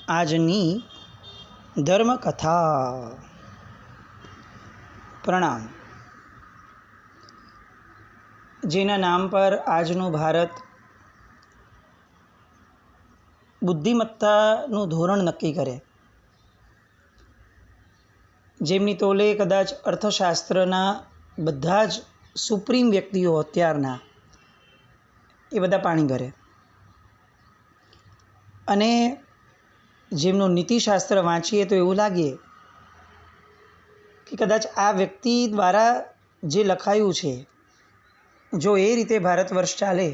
આજની ધર્મકથા. પ્રણામ. જેના નામ પર આજનું ભારત બુદ્ધિમત્તાનું ધોરણ નક્કી કરે, જેમની તોલે કદાચ અર્થશાસ્ત્રના બધા જ સુપ્રીમ વ્યક્તિઓ અત્યારના એ બધા પાણી ભરે, અને જેમનું નીતિશાસ્ત્ર વાંચીએ તો એવું લાગે કે કદાચ આ વ્યક્તિ દ્વારા જે લખાયું છે, જો એ રીતે ભારત વર્ષ ચાલે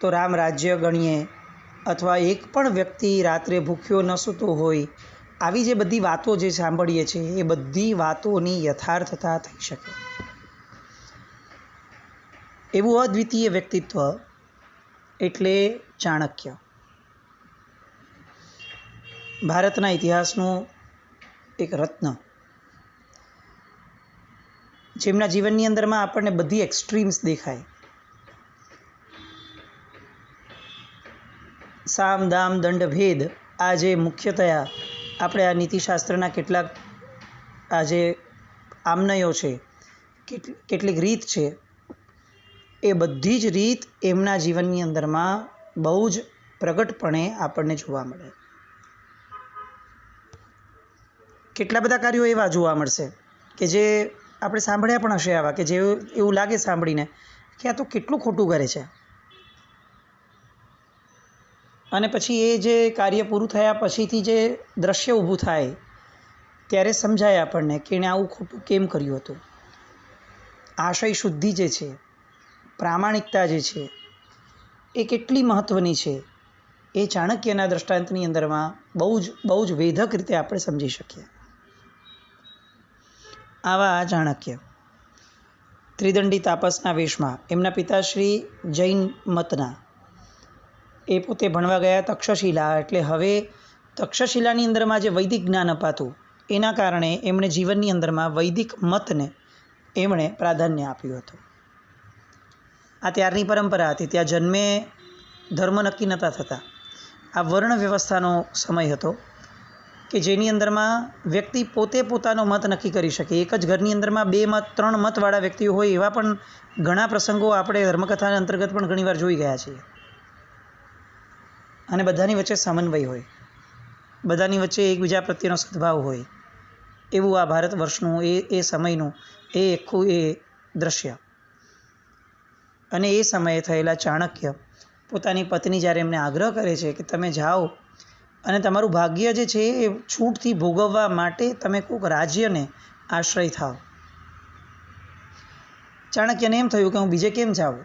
તો રામ રાજ્ય ગણીએ, અથવા એક પણ વ્યક્તિ રાત્રે ભૂખ્યો ન સૂતો હોય, આવી જે બધી વાતો જે સાંભળીએ છીએ એ બધી વાતોની યથાર્થતા થઈ શકે. એવું અદ્વિતીય વ્યક્તિત્વ એટલે ચાણક્ય. ભારતના ઇતિહાસનું એક રત્ન, જેમના જીવનની અંદરમાં આપણને બધી એક્સ્ટ્રીમ્સ દેખાય. સામ દામ દંડ ભેદ, આ જે મુખ્યતયા આપણે આ નીતિશાસ્ત્રના કેટલાક આ જે આમનયો છે, કેટલીક રીત છે, એ બધી જ રીત એમના જીવનની અંદરમાં બહુ જ પ્રગટપણે આપણને જોવા મળે. કેટલા બધા કાર્યો એવા જોવા મળશે કે જે આપણે સાંભળ્યા પણ હશે, આવા કે જે એવું લાગે સાંભળીને કે આ તો કેટલું ખોટું કરે છે, અને પછી એ જે કાર્ય પૂરું થયા પછીથી જે દ્રશ્ય ઊભું થાય ત્યારે સમજાય આપણને કે એણે આવું ખોટું કેમ કર્યું હતું. આશય શુદ્ધિ જે છે, પ્રામાણિકતા જે છે, એ કેટલી મહત્ત્વની છે, એ ચાણક્યના દૃષ્ટાંતની અંદરમાં બહુ જ વેધક રીતે આપણે સમજી શકીએ. આવા ચાણક્ય ત્રિદંડી તાપસના વેશમાં, એમના પિતાશ્રી જૈન મતના, એ પોતે ભણવા ગયા તક્ષશિલા. એટલે હવે તક્ષશિલાની અંદરમાં જે વૈદિક જ્ઞાન અપાતું એના કારણે એમણે જીવનની અંદરમાં વૈદિક મતને એમણે પ્રાધાન્ય આપ્યું હતું. આ ત્યારની પરંપરા હતી. ત્યાં જન્મે ધર્મ નક્કી નહોતા થતા. આ વર્ણ વ્યવસ્થાનો સમય હતો કે જેની અંદરમાં વ્યક્તિ પોતે પોતાનો મત નક્કી કરી શકે. એક જ ઘરની અંદરમાં 2 મત 3 મતવાળા વ્યક્તિઓ હોય, એવા પણ ઘણા પ્રસંગો આપણે ધર્મકથાના અંતર્ગત પણ ઘણીવાર જોઈ ગયા છીએ. અને બધાની વચ્ચે સમન્વય હોય, બધાની વચ્ચે એકબીજા પ્રત્યેનો સદભાવ હોય, એવું આ ભારત વર્ષનું એ સમયનું એ આખું એ દ્રશ્ય. અને એ સમયે થયેલા ચાણક્ય પોતાની પત્ની જ્યારે એમને આગ્રહ કરે છે કે તમે જાઓ અને તમારું ભાગ્ય જે છે એ છૂટથી ભોગવવા માટે તમે કોઈક રાજ્યને આશ્રય થાવ. ચાણક્યને એમ થયું કે હું બીજે કેમ જાઉં,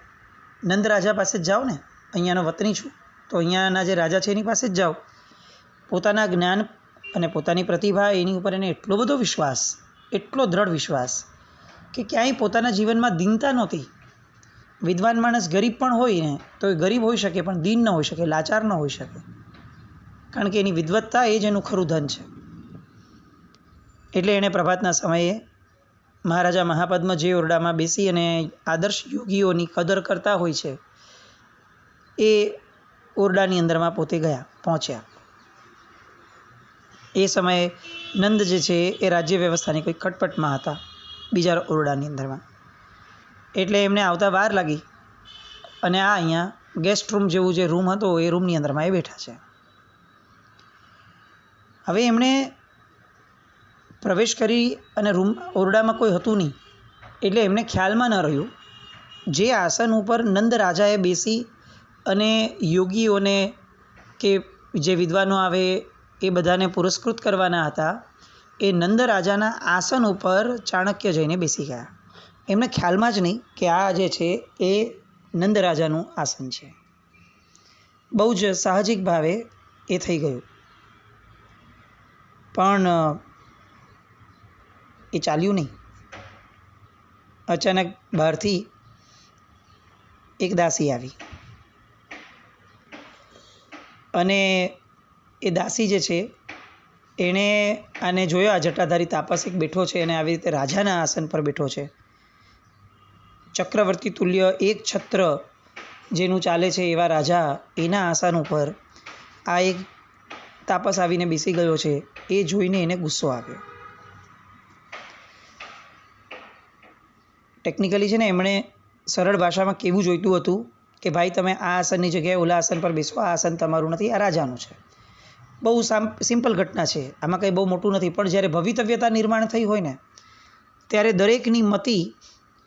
નંદ રાજા પાસે જ જાઉં ને, અહીંયાનો વતની છું તો અહીંયાના જે રાજા છે એની પાસે જ જાઉં. પોતાના જ્ઞાન અને પોતાની પ્રતિભા એની ઉપર એને એટલો બધો વિશ્વાસ, એટલો દ્રઢ વિશ્વાસ કે ક્યાંય પોતાના જીવનમાં દીનતા નહોતી. વિદ્વાન માણસ ગરીબ પણ હોય ને તો એ ગરીબ હોઈ શકે, પણ દીન ન હોઈ શકે, લાચાર ન હોઈ શકે, કારણ કે એની વિદ્વત્તા એ જ એનું ખરું ધન છે. એટલે એણે પ્રભાતના સમયે મહારાજા મહાપદ્મ જે ઓરડામાં બેસી અને આદર્શ યોગીઓની કદર કરતા હોય છે, એ ઓરડાની અંદરમાં પોતે પહોંચ્યા. એ સમયે નંદ જે છે એ રાજ્ય વ્યવસ્થાની કોઈ ખટપટમાં હતા બીજા ઓરડાની અંદરમાં. એટલે એમને આવતા વાર લાગી, અને આ અહીંયા ગેસ્ટ રૂમ જેવું જે રૂમ હતો એ રૂમની અંદરમાં એ બેઠા છે. હવે એમણે પ્રવેશ કરી અને ઓરડામાં કોઈ હતું નહીં, એટલે એમને ખ્યાલમાં ન રહ્યું જે આસન ઉપર નંદ રાજાએ બેસી અને યોગીઓને કે જે વિદ્વાનો આવે એ બધાને પુરસ્કૃત કરવાના હતા, એ નંદ રાજાના આસન ઉપર ચાણક્ય જઈને બેસી ગયા. એમને ખ્યાલમાં જ નહીં કે આ જે છે એ નંદ રાજાનું આસન છે. બહુ જ સાહજિક ભાવે એ થઈ ગયું. પણ એ ચાલ્યું નહીં. અચાનક બહારથી એક દાસી આવી, અને એ દાસી જે છે એણે આને જોયો. આ જટાધારી તાપસ એક બેઠો છે અને આવી રીતે રાજાના આસન પર બેઠો છે. ચક્રવર્તી તુલ્ય એક છત્ર જેનું ચાલે છે એવા રાજા એના આસન ઉપર આ એક તાપસ આવીને બેસી ગયો છે એ જોઈને એને ગુસ્સો આવ્યો. ટેકનિકલી છે ને એમણે સરળ ભાષામાં કહેવું જોઈતું હતું કે ભાઈ તમે આ આસનની જગ્યાએ ઓલા આસન પર બેસો, આ આસન તમારું નથી, આ રાજાનું છે. બહુ સિમ્પલ ઘટના છે, આમાં કંઈ બહુ મોટું નથી. પણ જ્યારે ભવિતવ્યતા નિર્માણ થઈ હોય ને ત્યારે દરેકની મતિ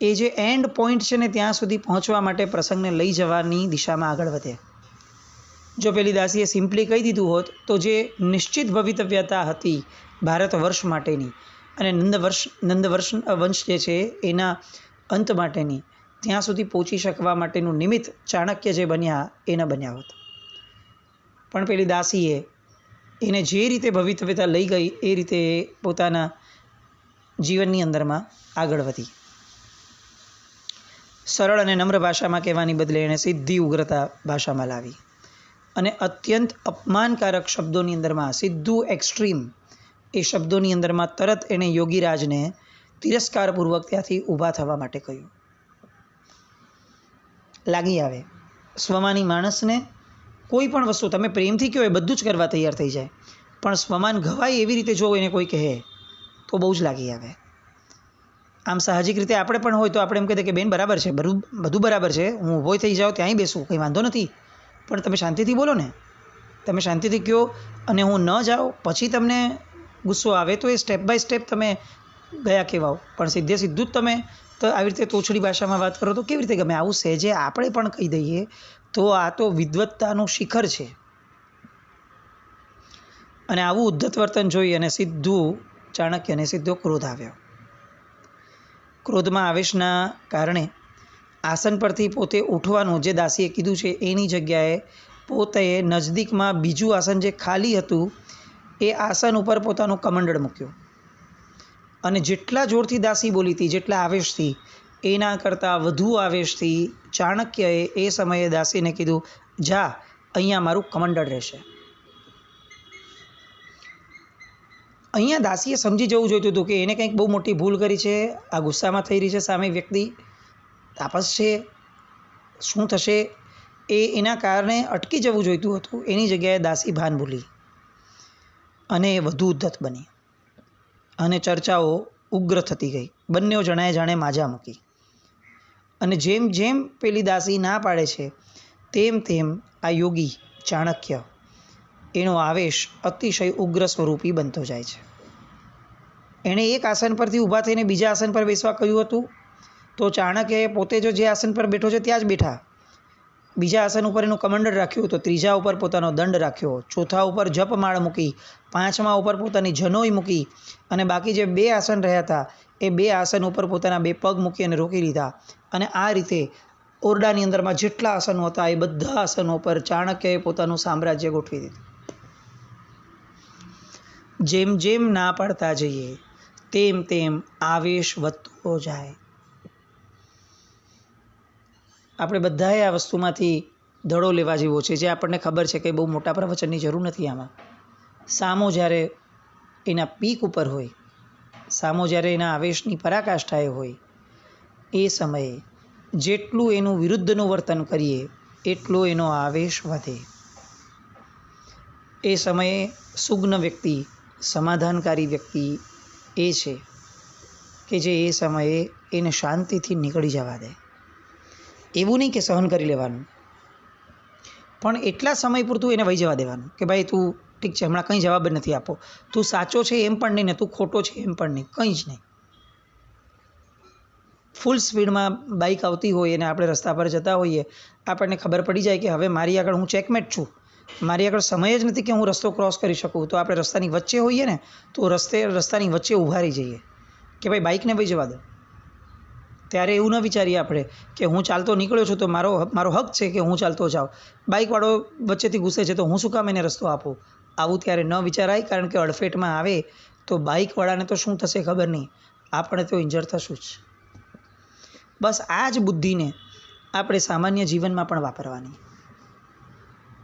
એ જે એન્ડ પોઈન્ટ છે ને ત્યાં સુધી પહોંચવા માટે પ્રસંગને લઈ જવાની દિશામાં આગળ વધે. જો પેલી દાસીએ સિમ્પલી કહી દીધું હોત તો જે નિશ્ચિત ભવિતવ્યતા હતી ભારત વર્ષ માટેની અને વંશ જે છે એના અંત માટેની, ત્યાં સુધી પહોંચી શકવા માટેનું નિમિત્ત ચાણક્ય જે બન્યા એ ન બન્યા હોત. પણ પેલી દાસીએ એને જે રીતે ભવિતવ્યતા લઈ ગઈ એ રીતે પોતાના જીવનની અંદરમાં આગળ વધી. સરળ અને નમ્ર ભાષામાં કહેવાની બદલે એણે સીધી ઉગ્રતા ભાષામાં લાવી અને અત્યંત અપમાનકારક શબ્દોની અંદરમાં, સીધું એક્સ્ટ્રીમ એ શબ્દોની અંદરમાં તરત એણે યોગીરાજને તિરસ્કારપૂર્વક ત્યાંથી ઊભા થવા માટે કહ્યું. લાગી આવે સ્વમાની માણસને કોઈ પણ વસ્તુ તમે પ્રેમથી કહો એ બધું જ કરવા તૈયાર થઈ જાય, પણ સ્વમાન ઘવાય એવી રીતે જો એને કોઈ કહે તો બહુ જ લાગી આવે. આમ સાહજિક રીતે આપણે પણ હોય તો આપણે એમ કહીએ કે બેન બરાબર છે, બધું બરાબર છે, હું ઊભો થઈ જાઉં ત્યાંય બેસું, કંઈ વાંધો નથી, પણ તમે શાંતિથી બોલો ને, તમે શાંતિથી કહો અને હું ન જાઉં પછી તમને ગુસ્સો આવે તો એ સ્ટેપ બાય સ્ટેપ તમે ગયા કહેવાઓ. પણ સીધું જ તમે તો આવી રીતે તોછડી ભાષામાં વાત કરો તો કેવી રીતે ગમે? આવું સહેજે આપણે પણ કહી દઈએ તો આ તો વિદ્વત્તાનું શિખર છે. અને આવું ઉદ્ધત વર્તન જોઈ અને સીધું ચાણક્યને સીધો ક્રોધ આવ્યો. ક્રોધમાં આવેશના કારણે આસન પરથી પોતે ઉઠવાનું જે દાસીએ કીધું છે એની જગ્યાએ પોતે નજદીકમાં બીજું આસન જે ખાલી હતું એ આસન ઉપર પોતાનું કમંડળ મૂક્યું અને જેટલા જોરથી દાસી બોલી હતી, જેટલા આવેશથી, એના કરતાં વધુ આવેશથી ચાણક્યએ એ સમયે દાસીને કીધું, જા અહીંયા મારું કમંડળ રહેશે. અહીંયા દાસીએ સમજી જવું જોઈતું હતું કે એને કંઈક બહુ મોટી ભૂલ કરી છે, આ ગુસ્સામાં થઈ રહી છે સામે વ્યક્તિ, તાપસ છે, શું થશે એ એના કારણે અટકી જવું જોઈતું હતું. એની જગ્યાએ દાસી ભાન ભૂલી અને વધુ ઉદ્ધત બની અને ચર્ચાઓ ઉગ્ર થતી ગઈ. બંને જણાએ જાણે માજા મૂકી અને જેમ જેમ પેલી દાસી ના પાડે છે તેમ તેમ આ યોગી ચાણક્ય એનો આવેશ અતિશય ઉગ્ર સ્વરૂપી બનતો જાય છે. એણે એક આસન પરથી ઊભા થઈને બીજા આસન પર બેસવા કહ્યું હતું તો ચાણક્યએ પોતે જો જે આસન પર બેઠો છે ત્યાં જ બેઠા. બીજા આસન ઉપર એનું કમંડળ રાખ્યું તો ત્રીજા ઉપર પોતાનો દંડ રાખ્યો, ચોથા ઉપર જપમાળ મૂકી, પાંચમા ઉપર પોતાની જનોઈ મૂકી અને બાકી જે 2 આસન રહ્યા હતા એ 2 આસન ઉપર પોતાના 2 પગ મૂકી અને રોકી લીધા. અને આ રીતે ઓરડાની અંદરમાં જેટલા આસનો હતા એ બધા આસનો પર ચાણક્યએ પોતાનું સામ્રાજ્ય ગોઠવી દીધું. જેમ જેમ ના પાડતા જઈએ તેમ તેમ આવેશ વધતો જાય. આપણે બધાએ આ વસ્તુમાંથી ધડો લેવા જેવો છે, જે આપણને ખબર છે કે બહુ મોટા પ્રવચનની જરૂર નથી આમાં. સામો જ્યારે એના પીક ઉપર હોય, સામો જ્યારે એના આવેશની પરાકાષ્ઠાએ હોય, એ સમયે જેટલું એનું વિરુદ્ધનું વર્તન કરીએ એટલો એનો આવેશ વધે. એ સમયે સુગ્ન વ્યક્તિ, સમાધાનકારી વ્યક્તિ એ છે કે જે એ સમયે એને શાંતિથી નીકળી જવા દે. એવું નહીં કે સહન કરી લેવાનું, પણ એટલા સમય પૂરતું એને વહી જવા દેવાનું કે ભાઈ તું ઠીક છે, હમણાં કંઈ જવાબ જ નથી આપો, તું સાચો છે એમ પણ નહીં ને તું ખોટો છે એમ પણ નહીં, કંઈ જ નહીં. ફૂલ સ્પીડમાં બાઇક આવતી હોય અને આપણે રસ્તા પર જતા હોઈએ, આપણને ખબર પડી જાય કે હવે મારી આગળ હું ચેકમેટ છું, મારી આગળ સમય જ નથી કે હું રસ્તો ક્રોસ કરી શકું, તો આપણે રસ્તાની વચ્ચે હોઈએ ને તો રસ્તાની વચ્ચે ઊભા રહી જઈએ કે ભાઈ બાઇકને વહી જવા દો. ત્યારે એવું ન વિચારીએ આપણે કે હું ચાલતો નીકળ્યો છું તો મારો હક છે કે હું ચાલતો જાઉં, બાઇકવાળો વચ્ચેથી ઘૂસે છે તો હું શું કામ એને રસ્તો આપું. આવું ત્યારે ન વિચારાય, કારણ કે અડફેટમાં આવે તો બાઇકવાળાને તો શું થશે ખબર નહીં, આપણે તો ઇન્જર થશું જ. બસ આ જ બુદ્ધિને આપણે સામાન્ય જીવનમાં પણ વાપરવાની.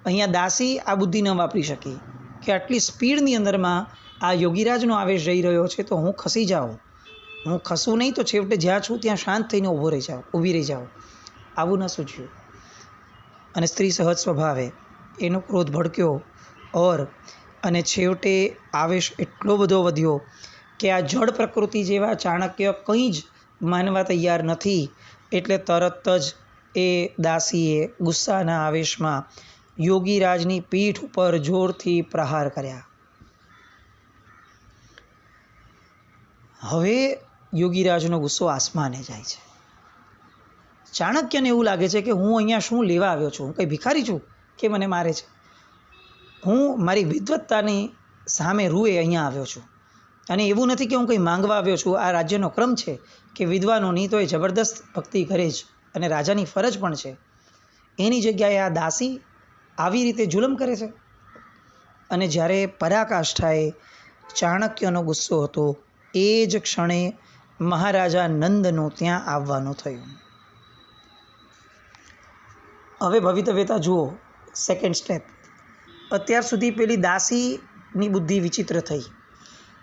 અહીંયા દાસી આ બુદ્ધિ ન વાપરી શકી કે આટલી સ્પીડની અંદરમાં આ યોગીરાજનો આવેશ જઈ રહ્યો છે તો હું ખસી જાઉં, હું ખસું નહીં તો છેવટે જ્યાં છું ત્યાં શાંત થઈને ઊભી રહી જાઉં. આવું ન સૂચ્યું અને સ્ત્રી સહજ સ્વભાવે એનો ક્રોધ ભડક્યો અને છેવટે આવેશ એટલો બધો વધ્યો કે આ જળ પ્રકૃતિ જેવા ચાણક્ય કંઈ જ માનવા તૈયાર નથી. એટલે તરત જ એ દાસીએ ગુસ્સાના આવેશમાં યોગીરાજની પીઠ ઉપર જોરથી પ્રહાર કર્યા. હવે યોગીરાજનો ગુસ્સો આસમાને જાય છે. ચાણક્યને એવું લાગે છે કે હું અહીંયા શું લેવા આવ્યો છું? હું કંઈ ભિખારી છું કે મને મારે છે? હું મારી વિદ્વત્તાની સામે રૂએ અહીંયા આવ્યો છું. અને એવું નથી કે હું કંઈ માંગવા આવ્યો છું. આ રાજ્યનો ક્રમ છે કે વિદ્વાનોની તો એ જબરદસ્ત ભક્તિ કરે જ, અને રાજાની ફરજ પણ છે. એની જગ્યાએ આ દાસી આવી રીતે જુલમ કરે છે. અને જ્યારે પરાકાષ્ઠાએ ચાણક્યનો ગુસ્સો હતો એ જ ક્ષણે મહારાજા નંદનું ત્યાં આવવાનું થયું. હવે ભવિતવ્યતા જુઓ. Second step. અત્યાર સુધી પેલી દાસીની બુદ્ધિ વિચિત્ર થઈ.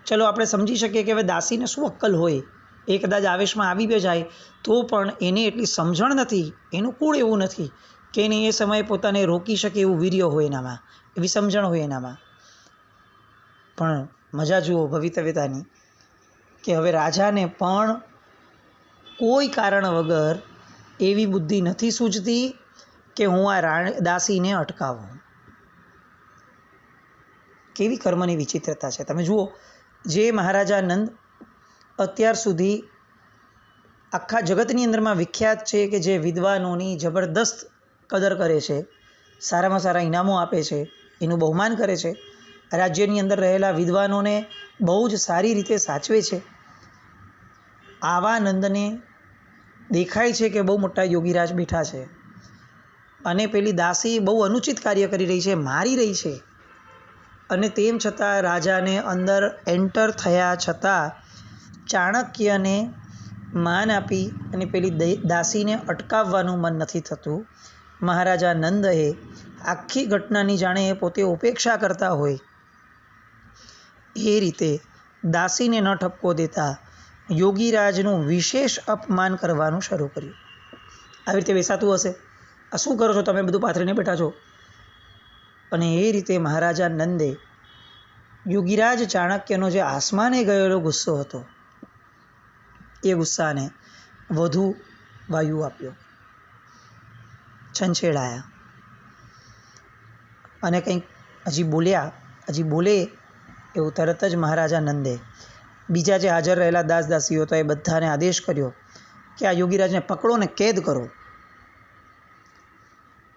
ચલો આપણે સમજી શકીએ કે હવે દાસીને શું અક્કલ હોય? એ કદાચ આવેશમાં આવી બી જાય તો પણ એને એટલી સમજણ નથી, એનું કુળ એવું નથી કે એને એ સમયે પોતાને રોકી શકે એવું વીર્ય હોય એનામાં, એવી સમજણ હોય એનામાં. પણ મજા જુઓ ભવિતવ્યતાની કે હવે રાજાને પણ કોઈ કારણ વગર એવી બુદ્ધિ નથી સૂઝતી કે હું આ દાસીને અટકાવું. કેવી કર્મની વિચિત્રતા છે તમે જુઓ. જે મહારાજા નંદ અત્યાર સુધી આખા જગતની અંદરમાં વિખ્યાત છે કે જે વિદ્વાનોની જબરદસ્ત કદર કરે છે, સારામાં સારા ઇનામો આપે છે, એનું બહુમાન કરે છે, રાજ્યની અંદર રહેલા વિદ્વાનોને બહુ જ સારી રીતે સાચવે છે, આવા નંદને દેખાય છે કે બહુ મોટા યોગીરાજ બેઠા છે અને પેલી દાસી બહુ અનુચિત કાર્ય કરી રહી છે, મારી રહી છે. અને તેમ છતાં રાજાને અંદર એન્ટર થયા છતાં ચાણક્યને માન આપી અને પેલી દાસીને અટકાવવાનું મન નથી થતું. મહારાજા નંદએ આખી ઘટનાની જાણે પોતે ઉપેક્ષા કરતા હોય એ રીતે દાસીને ન ઠપકો દેતા યોગીરાજનું વિશેષ અપમાન કરવાનું શરૂ કર્યું. આવી રીતે બેસાતું હશે, આ શું કરો છો તમે, બધું પાથરીને બેઠા છો? અને એ રીતે મહારાજા નંદે યોગીરાજ ચાણક્યનો જે આસમાને ગયેલો ગુસ્સો હતો એ ગુસ્સાને વધુ વાયુ આપ્યો, છંછેડાયા અને કંઈક હજી બોલે એવું તરત જ મહારાજા નંદે બીજા જે હાજર રહેલા દાસ દાસીઓ હતા એ બધાને આદેશ કર્યો કે આ યોગીરાજને પકડો ને કેદ કરો.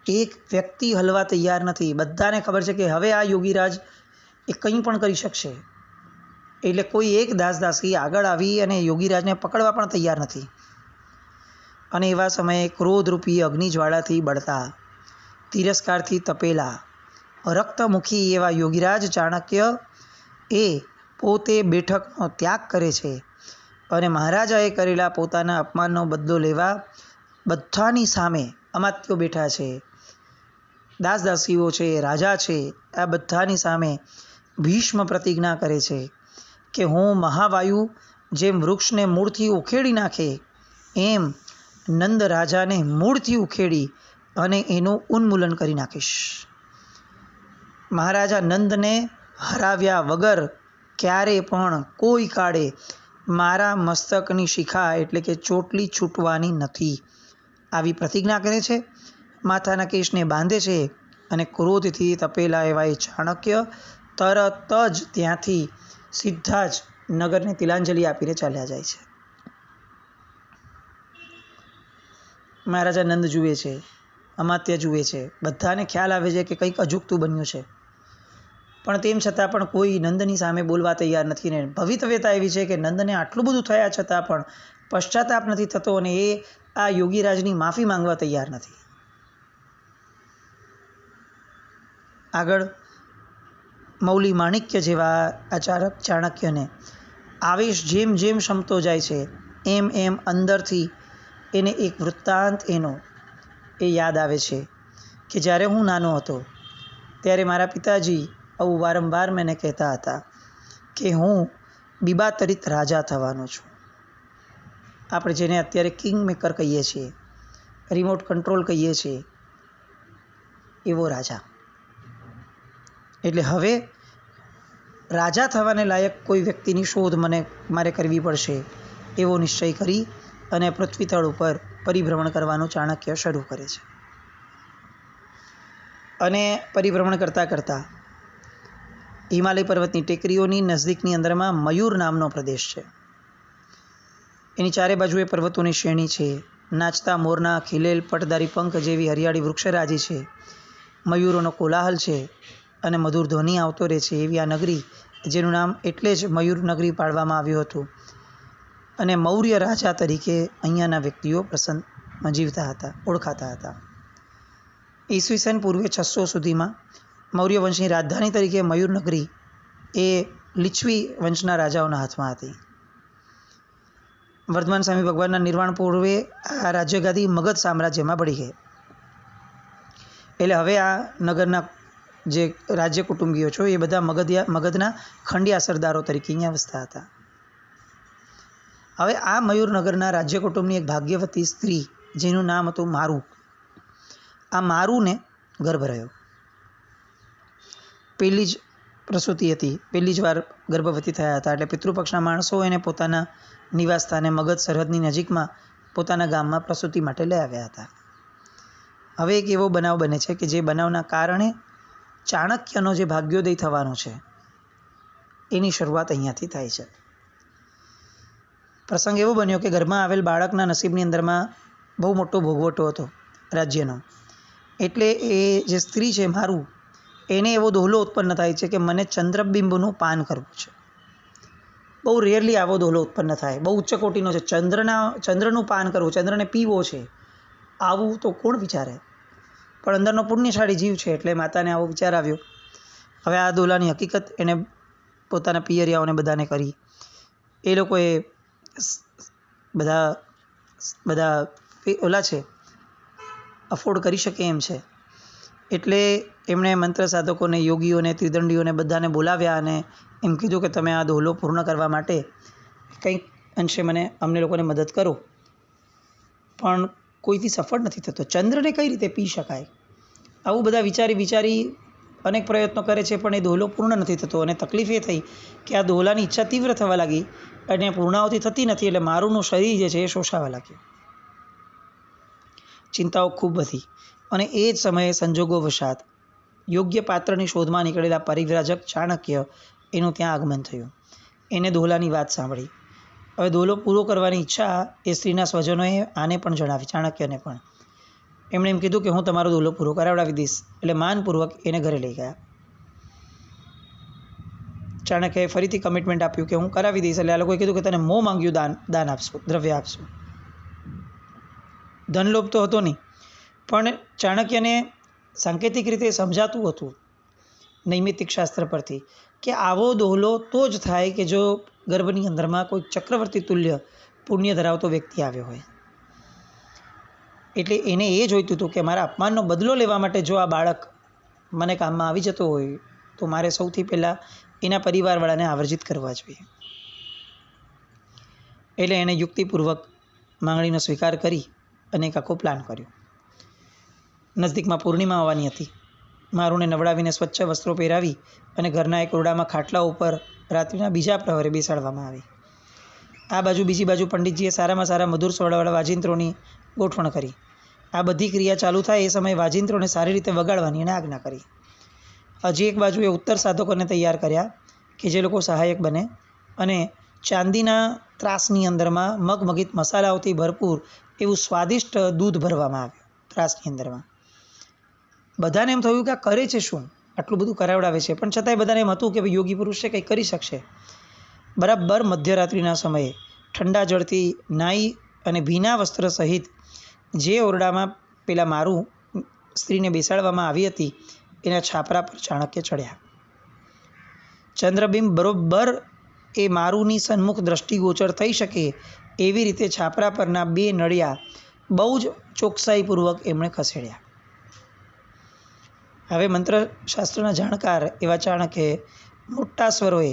એક વ્યક્તિ હલવા તૈયાર નથી. બધાને ખબર છે કે હવે આ યોગીરાજ એ કંઈ પણ કરી શકશે. એટલે કોઈ એક દાસ દાસી આગળ આવી અને યોગીરાજને પકડવા પણ તૈયાર નથી. અને એવા સમયે ક્રોધરૂપી અગ્નિજ્વાળાથી બળતા, તિરસ્કારથી તપેલા, રક્તમુખી એવા યોગીરાજ ચાણક્ય એ પોતે બેઠકનો ત્યાગ કરે છે અને મહારાજાએ કરેલા પોતાના અપમાનનો બદલો લેવા બધાની સામે, અમાત્યો બેઠા છે, દાસ દાસીઓ છે, રાજા છે, આ બધાની સામે ભીષ્મ પ્રતિજ્ઞા કરે છે કે હું મહાવાયુ જેમ વૃક્ષને મૂળથી ઉખેડી નાખે એમ નંદ રાજાને મૂળથી ઉખેડી અને એનું ઉન્મૂલન કરી નાખીશ. મહારાજા નંદને હરાવ્યા વગર ક્યારે પણ કોઈ કાળે મારા મસ્તકની શિખા એટલે કે ચોટલી છૂટવાની નથી, આવી પ્રતિજ્ઞા કરે છે. માથાના કેશને બાંધે છે અને ક્રોધથી તપેલા એવા એ ચાણક્ય તરત જ ત્યાંથી સીધા જ નગરને તિલાંજલિ આપીને ચાલ્યા જાય છે. મહારાજા નંદ જુએ છે, અમાત્ય જુએ છે, બધાને ખ્યાલ આવે છે કે કંઈક અજુગતું બન્યું છે, પણ તેમ છતાં પણ કોઈ નંદની સામે બોલવા તૈયાર નથી. ને ભવિતવ્યતા એવી છે કે નંદને આટલું બધું થયા છતાં પણ પશ્ચાતાપ નથી થતો અને એ આ યોગીરાજની માફી માંગવા તૈયાર નથી. આગળ મૌલી માણિક્ય જેવા આચારક ચાણક્યને આવેશ જેમ જેમ શમતો જાય છે એમ એમ અંદરથી એને એક વૃત્તાંત એનો એ યાદ આવે છે કે જ્યારે હું નાનો હતો ત્યારે મારા પિતાજી આવું વારંવાર મને કહેતા હતા કે હું બિબાતરિત રાજા થવાનો છું. આપણે જેને અત્યારે કિંગ મેકર કહીએ છીએ, રિમોટ કંટ્રોલ કહીએ છીએ, એવો રાજા. એટલે હવે રાજા થવાને લાયક કોઈ વ્યક્તિની શોધ મારે કરવી પડશે એવો નિશ્ચય કરી અને પૃથ્વી તળ ઉપર પરિભ્રમણ કરવાનું ચાણક્ય શરૂ કરે છે. અને પરિભ્રમણ કરતાં કરતાં હિમાલય પર્વતની ટેકરીઓની નજીકની અંદરમાં મયુર નામનો પ્રદેશ છે. એની ચારે બાજુએ પર્વતોની શ્રેણી છે. નાચતા મોરના ખીલેલ પટદારી પંખ જેવી હરિયાળી વૃક્ષરાજી છે. મયુરોનો કોલાહલ છે અને મધુર ધ્વનિ આવતો રહે છે એવી આ નગરી, જેનું નામ એટલે જ મયુર નગરી પાડવામાં આવ્યું હતું. અને મૌર્ય રાજા તરીકે અહીંયાના વ્યક્તિઓ જીવતા હતા, ઓળખાતા હતા. ઈસવીસન પૂર્વે 600 સુધીમાં મૌર્ય વંશની રાજધાની તરીકે મયુર નગરી એ લીછવી વંશના રાજાઓના હાથમાં હતી. વર્ધમાન સ્વામી ભગવાનના નિર્વાણ પૂર્વે આ રાજ્યગાદી મગધ સામ્રાજ્યમાં ભળી ગઈ. એટલે હવે આ નગરના જે રાજ્ય કુટુંબીઓ છો એ બધા મગધના ખંડિયા સરદારો તરીકે અહીંયા વસતા હતા. હવે આ મયુરનગરના રાજ્ય કુટુંબની એક ભાગ્યવતી સ્ત્રી જેનું નામ હતું મારુ. આ મારુને ગર્ભ રહ્યો. પહેલી જ પ્રસૂતિ હતી, પહેલી જ વાર ગર્ભવતી થયા હતા. એટલે પિતૃપક્ષના માણસો એને પોતાના નિવાસ સ્થાને મગધ સરહદની નજીકમાં પોતાના ગામમાં પ્રસૂતિ માટે લઈ આવ્યા હતા. હવે એક એવો બનાવ બને છે કે જે બનાવના કારણે ચાણક્યનો જે ભાગ્યોદય થવાનો છે એની શરૂઆત અહીંયાથી થાય છે. પ્રસંગ એવો બન્યો કે ઘરમાં આવેલ બાળકના નસીબની અંદરમાં બહુ મોટો ભોગવટો હતો રાજ્યનો. એટલે એ જે સ્ત્રી છે મારુ, એને એવો દોહલો ઉત્પન્ન થાય છે કે મને ચંદ્રબિંબનું પાન કરવું છે. બહુ રેરલી આવો દોહલો ઉત્પન્ન થાય, બહુ ઉચ્ચ કોટીનો છે. ચંદ્રનું પાન કરવું, ચંદ્રને પીવો છે, આવું તો કોણ વિચારે? પણ અંદરનો પુણ્યશાળી જીવ છે એટલે માતાને આવો વિચાર આવ્યો. હવે આ દોહલાની હકીકત એને પોતાના પિયરિયાઓને બધાને કરી. એ લોકોએ બધા ઓલા છે, અફોર્ડ કરી શકે એમ છે. એટલે એમણે મંત્ર સાધકોને, યોગીઓને, ત્રિદંડીઓને બધાને બોલાવ્યા અને એમ કીધું કે તમે આ દોહલો પૂર્ણ કરવા માટે કંઈક અંશે અમને લોકોને મદદ કરો. પણ કોઈથી સફળ નથી થતો. ચંદ્રને કઈ રીતે પી શકાય? આવું બધા વિચારી અનેક પ્રયત્નો કરે છે પણ એ દોહલો પૂર્ણ નથી થતો. અને તકલીફ એ થઈ કે આ દોહલાની ઈચ્છા તીવ્ર થવા લાગી અને પૂર્ણાવતી થતી નથી. એટલે મારુનું શરીર જે છે એ શોષાવા લાગ્યું. ચિંતાઓ ખૂબ વધી અને એ જ સમયે સંજોગો વશાત યોગ્ય પાત્રની શોધમાં નીકળેલા પરિવ્રાજક ચાણક્ય એનું ત્યાં આગમન થયું. એને દોહલાની વાત સાંભળી. હવે દોહલો પૂરો કરવાની ઈચ્છા એ સ્ત્રીના સ્વજનોએ આને પણ જણાવી, ચાણક્યને પણ. એમણે એમ કીધું કે હું તમારો દોહલો પૂરો કરાવડાવી દઈશ. એટલે માનપૂર્વક એને ઘરે લઈ ગયા. ચાણક્યએ ફરીથી કમિટમેન્ટ આપ્યું કે હું કરાવી દઈશ. એટલે આ લોકોએ કીધું કે તને મોં માંગ્યું દાન આપશું, દ્રવ્ય આપશું. ધનલોભ તો હતો નહીં, પણ ચાણક્યને સાંકેતિક રીતે સમજાતું હતું નૈમિતિક શાસ્ત્ર પરથી કે આવો દોહલો તો જ થાય કે જો ગર્ભની અંદરમાં કોઈ ચક્રવર્તી તુલ્ય પુણ્ય ધરાવતો વ્યક્તિ આવ્યો હોય. એટલે એને એ જોઈતું હતું કે મારા અપમાનનો બદલો લેવા માટે જો આ બાળક મને કામમાં આવી જતો હોય તો મારે સૌથી પહેલાં એના પરિવારવાળાને આવર્જિત કરવા જોઈએ. એટલે એણે યુક્તિપૂર્વક માંગણીનો સ્વીકાર કરી અને એક આખો પ્લાન કર્યો. નજદીકમાં પૂર્ણિમા આવવાની હતી. મારુને નવડાવીને સ્વચ્છ વસ્ત્રો પહેરાવી અને ઘરના એક ઓરડામાં ખાટલા ઉપર રાત્રિના બીજા પ્રહરે બેસાડવામાં આવી. આ બાજુ બીજી બાજુ પંડિતજીએ સારામાં સારા મધુર સ્વરવાળા વાજિંત્રોની ગોઠવણ કરી. આ બધી ક્રિયા ચાલુ થાય એ સમયે વાજિંત્રોને સારી રીતે વગાડવાની એણે આજ્ઞા કરી. હજી એક બાજુએ ઉત્તર સાધકોને તૈયાર કર્યા કે જે લોકો સહાયક બને, અને ચાંદીના ત્રાસની અંદરમાં મગમગીત મસાલાઓથી ભરપૂર એવું સ્વાદિષ્ટ દૂધ ભરવામાં આવ્યું ત્રાસની અંદરમાં. બધાને એમ થયું કે આ કરે છે શું, આટલું બધું કરાવડાવે છે, પણ છતાંય બધાને એમ હતું કે ભાઈ યોગી પુરુષ છે, કંઈક કરી શકશે. બરાબર મધ્યરાત્રિના સમયે ઠંડા જળથી નાહી અને ભીના વસ્ત્ર સહિત જે ઓરડામાં પેલા મારુ સ્ત્રીને બેસાડવામાં આવી હતી એના છાપરા પર ચાણક્ય ચડ્યા. ચંદ્રબિંબ બરોબર એ મારુની સન્મુખ દ્રષ્ટિગોચર થઈ શકે એવી રીતે છાપરા પરના બે નળિયા બહુ જ ચોકસાઈપૂર્વક એમણે ખસેડ્યા. હવે મંત્રશાસ્ત્રના જાણકાર એવા ચાણક્યે મોટા સ્વરોએ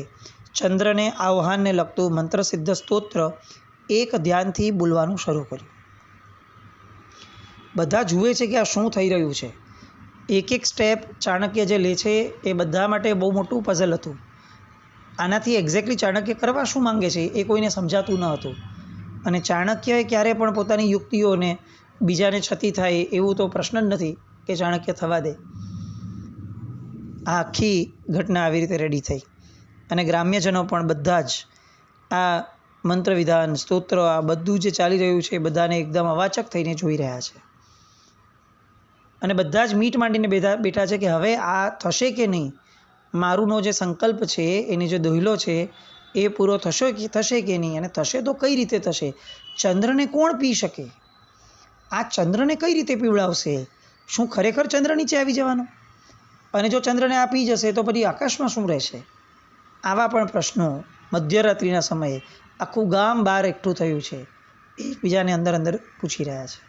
ચંદ્રને આહ્વાનને લગતું મંત્રસિદ્ધ સ્તોત્ર એક ધ્યાનથી બોલવાનું શરૂ કર્યું. બધા જુએ છે કે આ શું થઈ રહ્યું છે. એક એક સ્ટેપ ચાણક્ય જે લે છે એ બધા માટે બહુ મોટું પઝલ હતું. આનાથી એક્ઝેક્ટલી ચાણક્ય કરવા શું માંગે છે એ કોઈને સમજાતું ન હતું. અને ચાણક્યએ ક્યારે પણ પોતાની યુક્તિઓને બીજાને છતી થાય એવું તો પ્રશ્ન જ નથી કે ચાણક્ય થવા દે. આ આખી ઘટના આવી રીતે રેડી થઈ અને ગ્રામ્યજનો પણ બધા જ આ મંત્ર વિધાન સ્તોત્ર આ બધું જે ચાલી રહ્યું છે એ બધાને એકદમ અવાચક થઈને જોઈ રહ્યા છે અને બધા જ મીટ માંડીને બેઠા છે કે હવે આ થશે કે નહીં, મારુંનો જે સંકલ્પ છે એની જે દોહલો છે એ પૂરો થશે કે નહીં, અને થશે તો કઈ રીતે થશે, ચંદ્રને કોણ પી શકે, આ ચંદ્રને કઈ રીતે પીવડાવશે, શું ખરેખર ચંદ્ર નીચે આવી જવાનો, અને જો ચંદ્રને આ પી જશે તો પછી આકાશમાં શું રહેશે. આવા પણ પ્રશ્નો મધ્યરાત્રિના સમયે આખું ગામ બહાર એકઠું થયું છે, એકબીજાને અંદર અંદર પૂછી રહ્યા છે.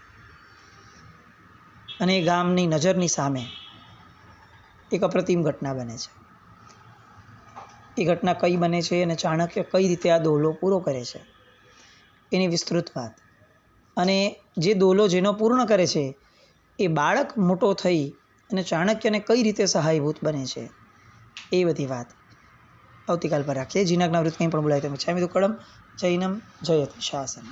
અને એ ગામની નજરની સામે એક અપ્રતિમ ઘટના બને છે. એ ઘટના કઈ બને છે અને ચાણક્ય કઈ રીતે આ દોહલો પૂરો કરે છે એની વિસ્તૃત વાત, અને જે દોહલો જેનો પૂર્ણ કરે છે એ બાળક મોટો થઈ અને ચાણક્યને કઈ રીતે સહાયભૂત બને છે એ બધી વાત આવતીકાલ પર રાખીએ. જીનાજ્ઞાવૃત્ત કંઈ પણ બોલાય તો મિચ્છામિ દુક્કડમ. જૈનમ જયતિ શાસનમ.